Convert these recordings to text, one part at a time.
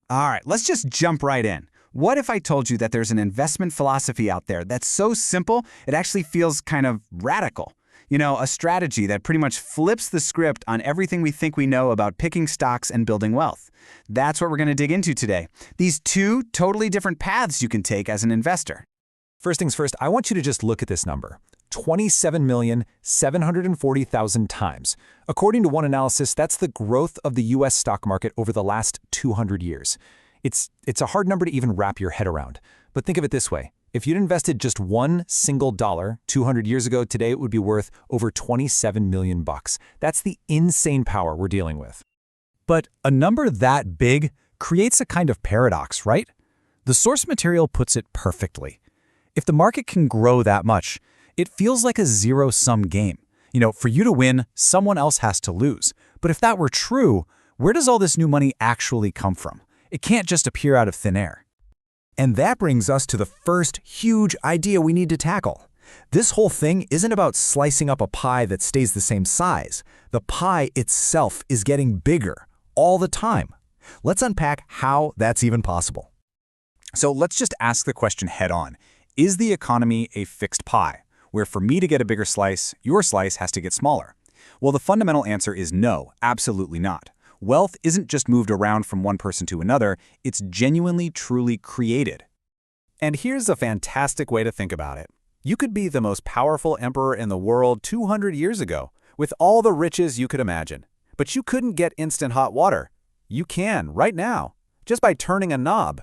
All right, let's just jump right in. What if I told you that there's an investment philosophy out there that's so simple, it actually feels kind of radical? You know, a strategy that pretty much flips the script on everything we think we know about picking stocks and building wealth. That's what we're going to dig into today. These two totally different paths you can take as an investor. First things first, I want you to just look at this number. 27,740,000 times. According to one analysis, that's the growth of the U.S. stock market over the last 200 years. It's a hard number to even wrap your head around. But think of it this way. If you'd invested just one single dollar 200 years ago, today it would be worth over 27 million bucks. That's the insane power we're dealing with. But a number that big creates a kind of paradox, right? The source material puts it perfectly. If the market can grow that much, it feels like a zero-sum game. You know, for you to win, someone else has to lose. But if that were true, where does all this new money actually come from? It can't just appear out of thin air. And that brings us to the first huge idea we need to tackle. This whole thing isn't about slicing up a pie that stays the same size. The pie itself is getting bigger all the time. Let's unpack how that's even possible. So let's just ask the question head on. Is the economy a fixed pie, where for me to get a bigger slice, your slice has to get smaller? Well, the fundamental answer is no, absolutely not. Wealth isn't just moved around from one person to another, it's genuinely, truly created. And here's a fantastic way to think about it. You could be the most powerful emperor in the world 200 years ago, with all the riches you could imagine. But you couldn't get instant hot water. You can, right now, just by turning a knob.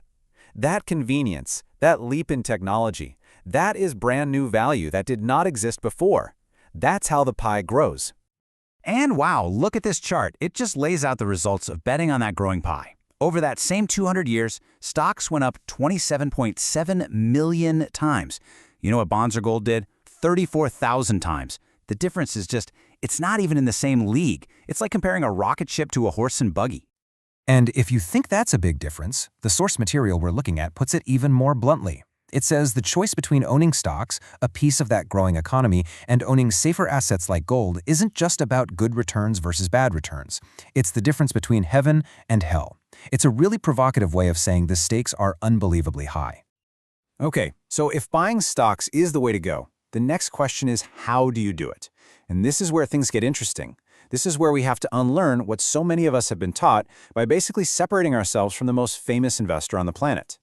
That convenience, that leap in technology, that is brand new value that did not exist before. That's how the pie grows. And wow, look at this chart. It just lays out the results of betting on that growing pie. Over that same 200 years, stocks went up 27.7 million times. You know what bonds or gold did? 34,000 times. The difference is just, it's not even in the same league. It's like comparing a rocket ship to a horse and buggy. And if you think that's a big difference, the source material we're looking at puts it even more bluntly. It says the choice between owning stocks, a piece of that growing economy, and owning safer assets like gold isn't just about good returns versus bad returns. It's the difference between heaven and hell. It's a really provocative way of saying the stakes are unbelievably high. Okay, so if buying stocks is the way to go, the next question is how do you do it? And this is where things get interesting. This is where we have to unlearn what so many of us have been taught by basically separating ourselves from the most famous investor on the planet.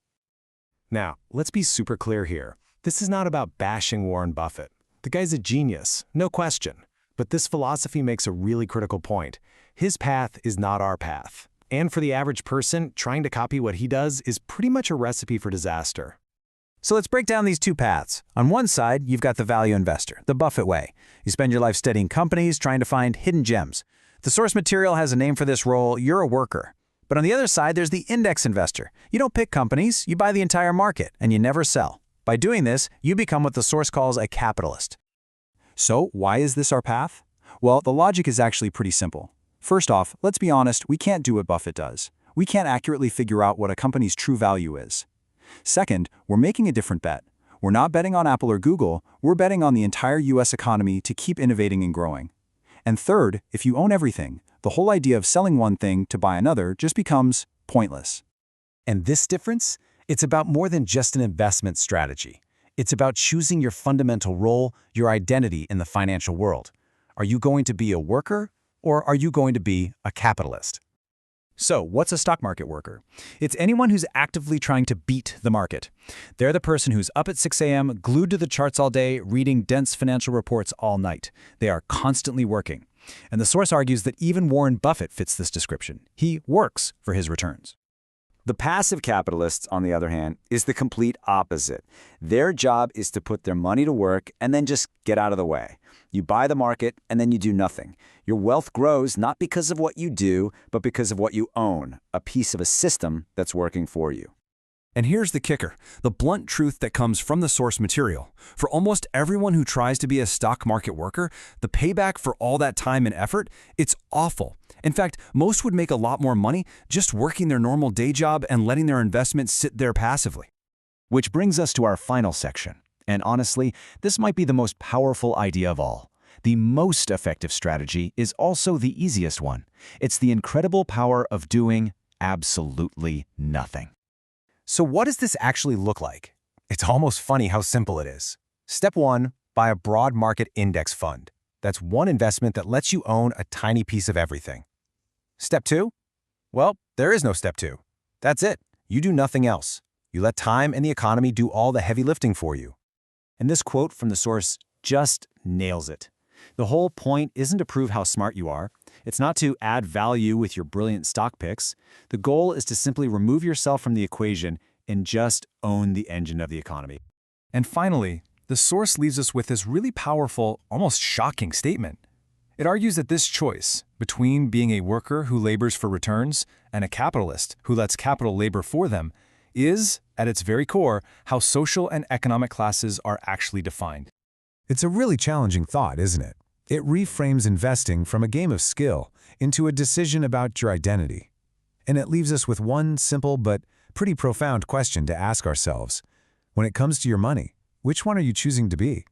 Now, let's be super clear here. This is not about bashing Warren Buffett. The guy's a genius, no question. But this philosophy makes a really critical point. His path is not our path. And for the average person, trying to copy what he does is pretty much a recipe for disaster. So let's break down these two paths. On one side, you've got the value investor, the Buffett way. You spend your life studying companies, trying to find hidden gems. The source material has a name for this role, you're a worker. But on the other side, there's the index investor. You don't pick companies, you buy the entire market, and you never sell. By doing this, you become what the source calls a capitalist. So why is this our path? Well, the logic is actually pretty simple. First off, let's be honest, we can't do what Buffett does. We can't accurately figure out what a company's true value is. Second, we're making a different bet. We're not betting on Apple or Google, we're betting on the entire US economy to keep innovating and growing. And third, if you own everything, the whole idea of selling one thing to buy another just becomes pointless. And this difference? It's about more than just an investment strategy. It's about choosing your fundamental role, your identity in the financial world. Are you going to be a worker, or are you going to be a capitalist? So, what's a stock market worker? It's anyone who's actively trying to beat the market. They're the person who's up at 6 a.m., glued to the charts all day, reading dense financial reports all night. They are constantly working. And the source argues that even Warren Buffett fits this description. He works for his returns. The passive capitalists, on the other hand, is the complete opposite. Their job is to put their money to work and then just get out of the way. You buy the market and then you do nothing. Your wealth grows not because of what you do, but because of what you own, a piece of a system that's working for you. And here's the kicker, the blunt truth that comes from the source material. For almost everyone who tries to be a stock market worker, the payback for all that time and effort, it's awful. In fact, most would make a lot more money just working their normal day job and letting their investments sit there passively. Which brings us to our final section. And honestly, this might be the most powerful idea of all. The most effective strategy is also the easiest one. It's the incredible power of doing absolutely nothing. So what does this actually look like? It's almost funny how simple it is. Step 1, buy a broad market index fund. That's one investment that lets you own a tiny piece of everything. Step 2? Well, there is no step 2. That's it. You do nothing else. You let time and the economy do all the heavy lifting for you. And this quote from the source just nails it. The whole point isn't to prove how smart you are. It's not to add value with your brilliant stock picks. The goal is to simply remove yourself from the equation and just own the engine of the economy. And finally, the source leaves us with this really powerful, almost shocking statement. It argues that this choice between being a worker who labors for returns and a capitalist who lets capital labor for them is, at its very core, how social and economic classes are actually defined. It's a really challenging thought, isn't it? It reframes investing from a game of skill into a decision about your identity. And it leaves us with one simple but pretty profound question to ask ourselves. When it comes to your money, which one are you choosing to be?